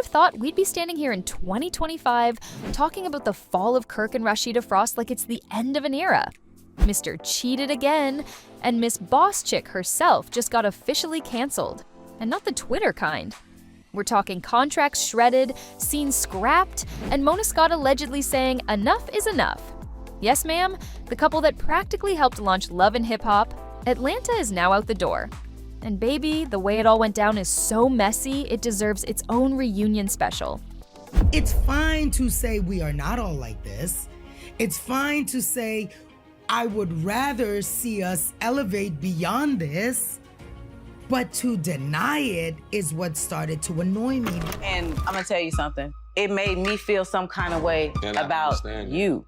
have thought we'd be standing here in 2025 talking about the fall of Kirk and Rasheeda Frost like it's the end of an era. Mr. Cheated again, and Miss Boss Chick herself just got officially canceled. And not the Twitter kind. We're talking contracts shredded, scenes scrapped, and Mona Scott allegedly saying enough is enough. Yes, ma'am, the couple that practically helped launch Love and Hip Hop, Atlanta is now out the door. And baby, the way it all went down is so messy, it deserves its own reunion special. It's fine to say we are not all like this. It's fine to say I would rather see us elevate beyond this. But to deny it is what started to annoy me. And I'm gonna tell you something. It made me feel some kind of way about you.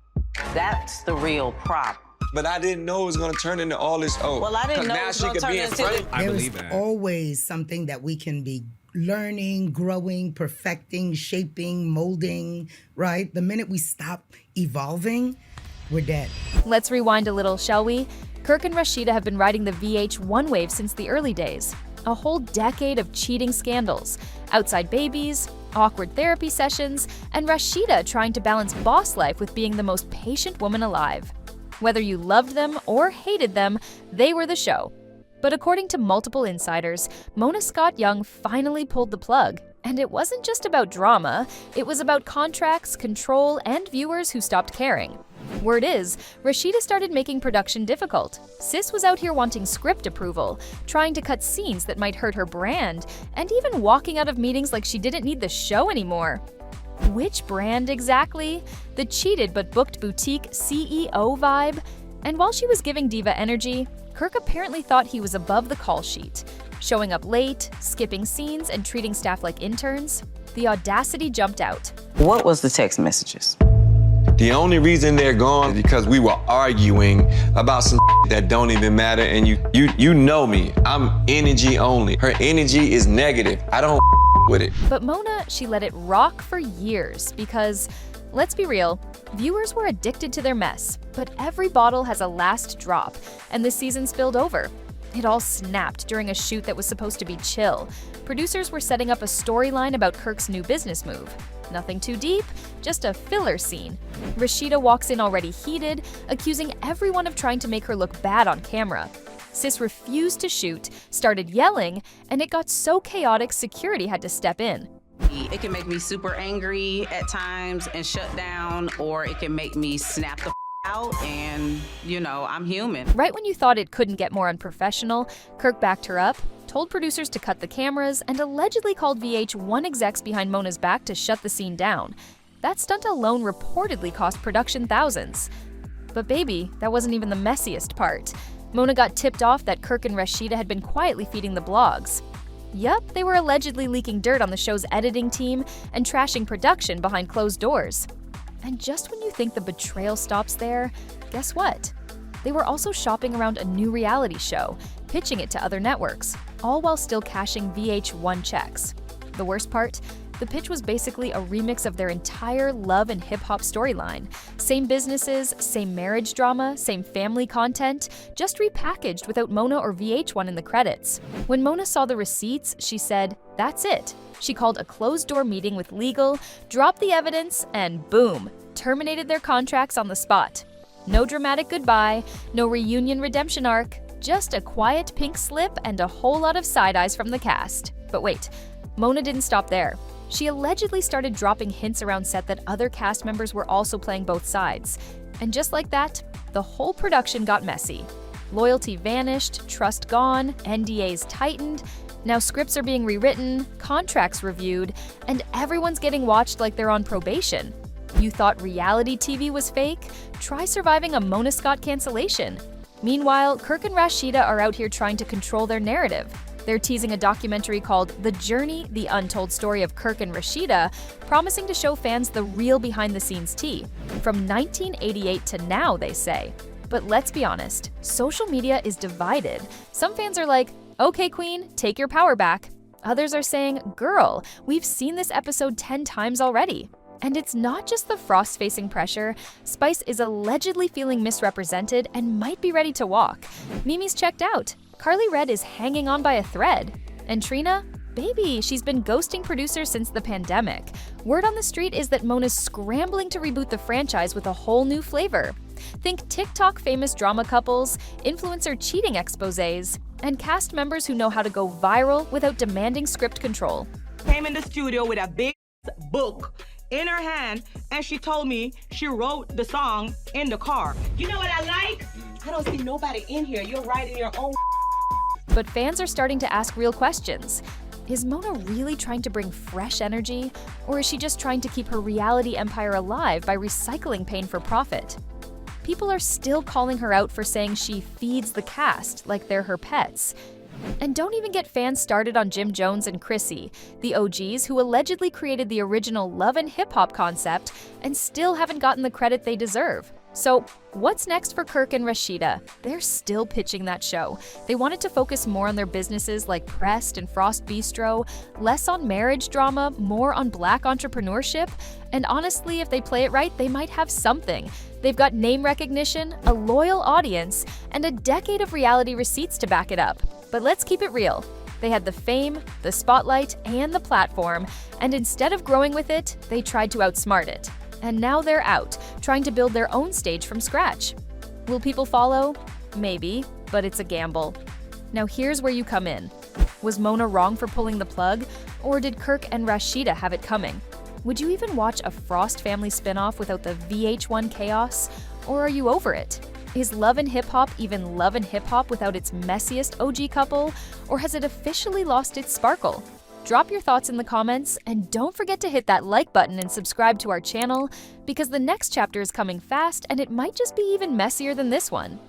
That's the real problem. But I didn't know it was gonna turn into all this. Oh, well, I didn't know it was gonna turn into. I believe that. There's always something that we can be learning, growing, perfecting, shaping, molding, right? The minute we stop evolving, we're dead. Let's rewind a little, shall we? Kirk and Rasheeda have been riding the VH1 wave since the early days. A whole decade of cheating scandals, outside babies, awkward therapy sessions, and Rasheeda trying to balance boss life with being the most patient woman alive. Whether you loved them or hated them, they were the show. But according to multiple insiders, Mona Scott Young finally pulled the plug. And it wasn't just about drama, it was about contracts, control, and viewers who stopped caring. Word is, Rasheeda started making production difficult. Sis was out here wanting script approval, trying to cut scenes that might hurt her brand, and even walking out of meetings like she didn't need the show anymore. Which brand exactly? The cheated but booked boutique CEO vibe? And while she was giving diva energy, Kirk apparently thought he was above the call sheet. Showing up late, skipping scenes, and treating staff like interns, the audacity jumped out. What was the text messages? The only reason they're gone is because we were arguing about some that don't even matter, and you know me. I'm energy only. Her energy is negative. I don't with it. But Mona, she let it rock for years because, let's be real, viewers were addicted to their mess. But every bottle has a last drop, and the season spilled over. It all snapped during a shoot that was supposed to be chill. Producers were setting up a storyline about Kirk's new business move. Nothing too deep, just a filler scene. Rasheeda walks in already heated, accusing everyone of trying to make her look bad on camera. Sis refused to shoot, started yelling, and it got so chaotic security had to step in. It can make me super angry at times and shut down, or it can make me snap the out and, I'm human. Right when you thought it couldn't get more unprofessional, Kirk backed her up, told producers to cut the cameras, and allegedly called VH1 execs behind Mona's back to shut the scene down. That stunt alone reportedly cost production thousands. But baby, that wasn't even the messiest part. Mona got tipped off that Kirk and Rasheeda had been quietly feeding the blogs. Yup, they were allegedly leaking dirt on the show's editing team and trashing production behind closed doors. And just when you think the betrayal stops there, guess what? They were also shopping around a new reality show, pitching it to other networks, all while still cashing VH1 checks. The worst part? The pitch was basically a remix of their entire Love and Hip Hop storyline. Same businesses, same marriage drama, same family content, just repackaged without Mona or VH1 in the credits. When Mona saw the receipts, she said, "That's it." She called a closed-door meeting with legal, dropped the evidence, and boom, terminated their contracts on the spot. No dramatic goodbye, no reunion redemption arc, just a quiet pink slip and a whole lot of side eyes from the cast. But wait, Mona didn't stop there. She allegedly started dropping hints around set that other cast members were also playing both sides. And just like that, the whole production got messy. Loyalty vanished, trust gone, NDAs tightened. Now scripts are being rewritten, contracts reviewed, and everyone's getting watched like they're on probation. You thought reality TV was fake? Try surviving a Mona Scott cancellation. Meanwhile, Kirk and Rasheeda are out here trying to control their narrative. They're teasing a documentary called The Journey, The Untold Story of Kirk and Rasheeda, promising to show fans the real behind-the-scenes tea. From 1988 to now, they say. But let's be honest, social media is divided. Some fans are like, "Okay, Queen, take your power back." Others are saying, "Girl, we've seen this episode 10 times already." And it's not just the Frost facing pressure. Spice is allegedly feeling misrepresented and might be ready to walk. Mimi's checked out. Carly Red is hanging on by a thread. And Trina? Baby, she's been ghosting producers since the pandemic. Word on the street is that Mona's scrambling to reboot the franchise with a whole new flavor. Think TikTok famous drama couples, influencer cheating exposés, and cast members who know how to go viral without demanding script control. Came in the studio with a big book in her hand, and she told me she wrote the song in the car. You know what I like? I don't see nobody in here. You're writing your own. But fans are starting to ask real questions. Is Mona really trying to bring fresh energy, or is she just trying to keep her reality empire alive by recycling pain for profit? People are still calling her out for saying she feeds the cast like they're her pets. And don't even get fans started on Jim Jones and Chrissy, the OGs who allegedly created the original love and hip-hop concept and still haven't gotten the credit they deserve. So, what's next for Kirk and Rasheeda? They're still pitching that show. They wanted to focus more on their businesses like Pressed and Frost Bistro, less on marriage drama, more on Black entrepreneurship, and honestly, if they play it right, they might have something. They've got name recognition, a loyal audience, and a decade of reality receipts to back it up. But let's keep it real. They had the fame, the spotlight, and the platform, and instead of growing with it, they tried to outsmart it. And now they're out, trying to build their own stage from scratch. Will people follow? Maybe, but it's a gamble. Now here's where you come in. Was Mona wrong for pulling the plug, or did Kirk and Rasheeda have it coming? Would you even watch a Frost family spinoff without the VH1 chaos, or are you over it? Is Love and Hip Hop even Love and Hip Hop without its messiest OG couple, or has it officially lost its sparkle? Drop your thoughts in the comments, and don't forget to hit that like button and subscribe to our channel, because the next chapter is coming fast and it might just be even messier than this one.